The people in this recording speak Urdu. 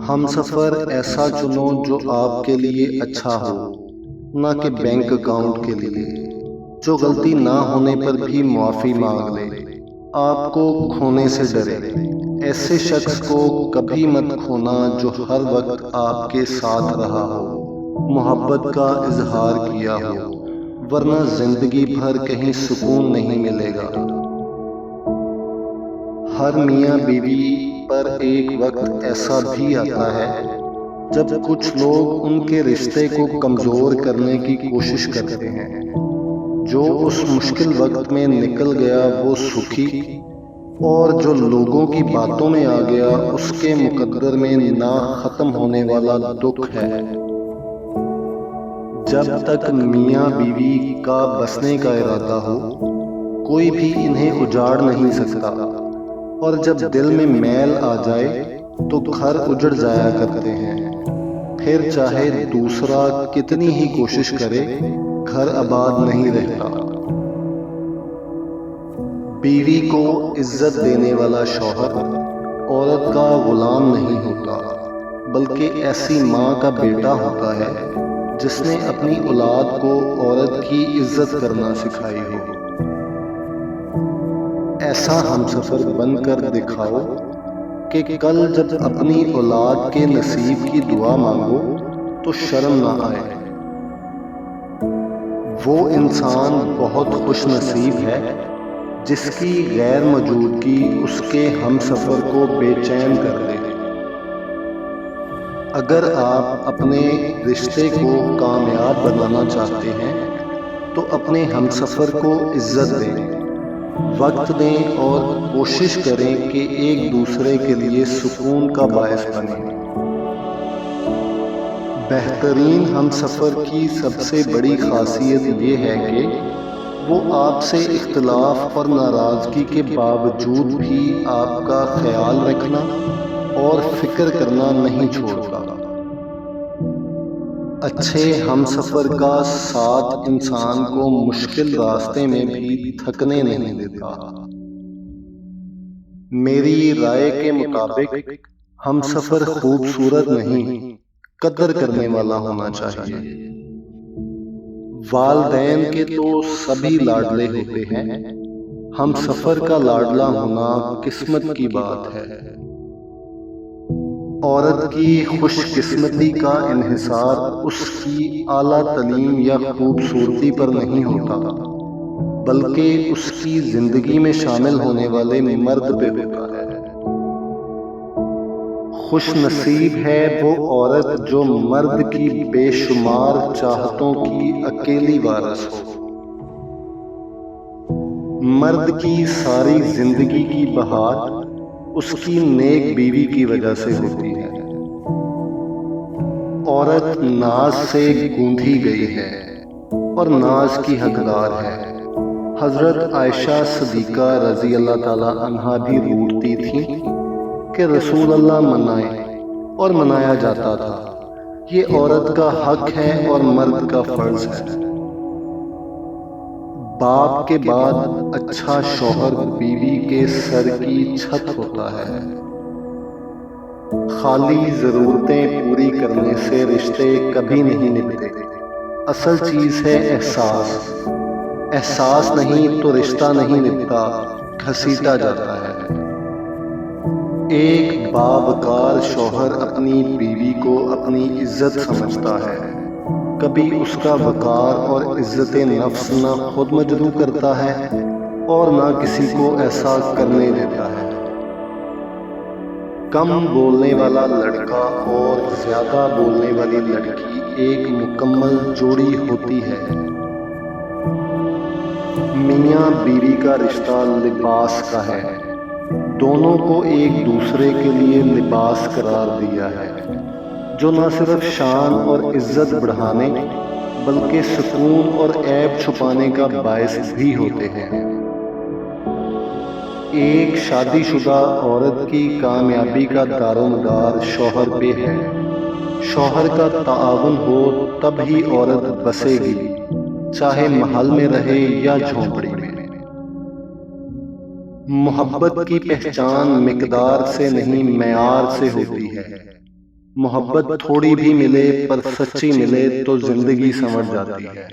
ہم سفر ایسا چنو جو آپ کے لیے اچھا ہو، نہ کہ بینک اکاؤنٹ کے لیے، جو غلطی نہ ہونے پر بھی معافی مانگ لے، آپ کو کھونے سے ڈرے۔ ایسے شخص کو کبھی مت کھونا جو ہر وقت آپ کے ساتھ رہا ہو، محبت کا اظہار کیا ہو، ورنہ زندگی بھر کہیں سکون نہیں ملے گا۔ ہر میاں بیوی پر ایک وقت ایسا بھی آتا ہے جب کچھ لوگ ان کے رشتے کو کمزور کرنے کی کوشش کرتے ہیں۔ جو اس مشکل وقت میں نکل گیا وہ سکھی، اور جو لوگوں کی باتوں میں آ گیا اس کے مقدر میں نہ ختم ہونے والا دکھ ہے۔ جب تک میاں بیوی کا بسنے کا ارادہ ہو، کوئی بھی انہیں اجاڑ نہیں سکتا، اور جب دل میں میل آ جائے تو گھر اجڑ جایا کرتے ہیں۔ پھر چاہے دوسرا کتنی ہی کوشش کرے، گھر آباد نہیں رہتا۔ بیوی کو عزت دینے والا شوہر عورت کا غلام نہیں ہوتا، بلکہ ایسی ماں کا بیٹا ہوتا ہے جس نے اپنی اولاد کو عورت کی عزت کرنا سکھائی ہو۔ ایسا ہم سفر بن کر دکھاؤ کہ کل جب اپنی اولاد کے نصیب کی دعا مانگو تو شرم نہ آئے۔ وہ انسان بہت خوش نصیب ہے جس کی غیر موجودگی اس کے ہم سفر کو بے چین کر دے۔ اگر آپ اپنے رشتے کو کامیاب بنانا چاہتے ہیں تو اپنے ہم سفر کو عزت دیں، وقت دیں اور کوشش کریں کہ ایک دوسرے کے لیے سکون کا باعث بنیں۔ بہترین ہم سفر کی سب سے بڑی خاصیت یہ ہے کہ وہ آپ سے اختلاف اور ناراضگی کے باوجود بھی آپ کا خیال رکھنا اور فکر کرنا نہیں چھوڑتا۔ اچھے ہم سفر کا ساتھ انسان کو مشکل راستے میں بھی تھکنے نہیں دیتا۔ میری رائے کے مطابق ہم سفر خوبصورت نہیں، قدر کرنے والا ہونا چاہیے۔ والدین کے تو سبھی لاڈلے ہوتے ہیں، ہم سفر کا لاڈلا ہونا قسمت کی بات ہے۔ عورت کی خوش قسمتی کا انحصار اس کی اعلیٰ تعلیم یا خوبصورتی پر نہیں ہوتا، بلکہ اس کی زندگی میں شامل ہونے والے مرد پہ ہوتا ہے۔ خوش نصیب ہے وہ عورت جو مرد کی بے شمار چاہتوں کی اکیلی وارث ہو۔ مرد کی ساری زندگی کی بہار اس کی نیک بیوی کی وجہ سے ہوتی ہے۔ عورت ناز سے گوندھی گئی ہے اور ناز کی حقدار ہے۔ حضرت عائشہ صدیقہ رضی اللہ تعالی عنہا بھی روٹتی تھیں کہ رسول اللہ منائے، اور منایا جاتا تھا۔ یہ عورت کا حق ہے اور مرد کا فرض ہے۔ باپ کے بعد اچھا شوہر بیوی کے سر کی چھت ہوتا ہے۔ خالی ضرورتیں پوری کرنے سے رشتے کبھی نہیں نبھتے۔ اصل چیز ہے احساس۔ احساس نہیں تو رشتہ نہیں نبھتا، گھسیٹا جاتا ہے۔ ایک باوقار شوہر اپنی بیوی کو اپنی عزت سمجھتا ہے، کبھی اس کا وقار اور عزت نفس نہ خود مجروح کرتا ہے اور نہ کسی کو ایسا کرنے دیتا ہے۔ کم بولنے والا لڑکا اور زیادہ بولنے والی لڑکی ایک مکمل جوڑی ہوتی ہے۔ میاں بیوی کا رشتہ لباس کا ہے، دونوں کو ایک دوسرے کے لیے لباس قرار دیا ہے، جو نہ صرف شان اور عزت بڑھانے بلکہ سکون اور عیب چھپانے کا باعث بھی ہوتے ہیں۔ ایک شادی شدہ عورت کی کامیابی کا دارومدار شوہر پہ ہے۔ شوہر کا تعاون ہو تب ہی عورت بسے گی، چاہے محل میں رہے یا جھونپڑی میں۔ محبت کی پہچان مقدار سے نہیں معیار سے ہوتی ہے۔ محبت تھوڑی بھی ملے پر سچی ملے تو زندگی سنور جاتی ہے۔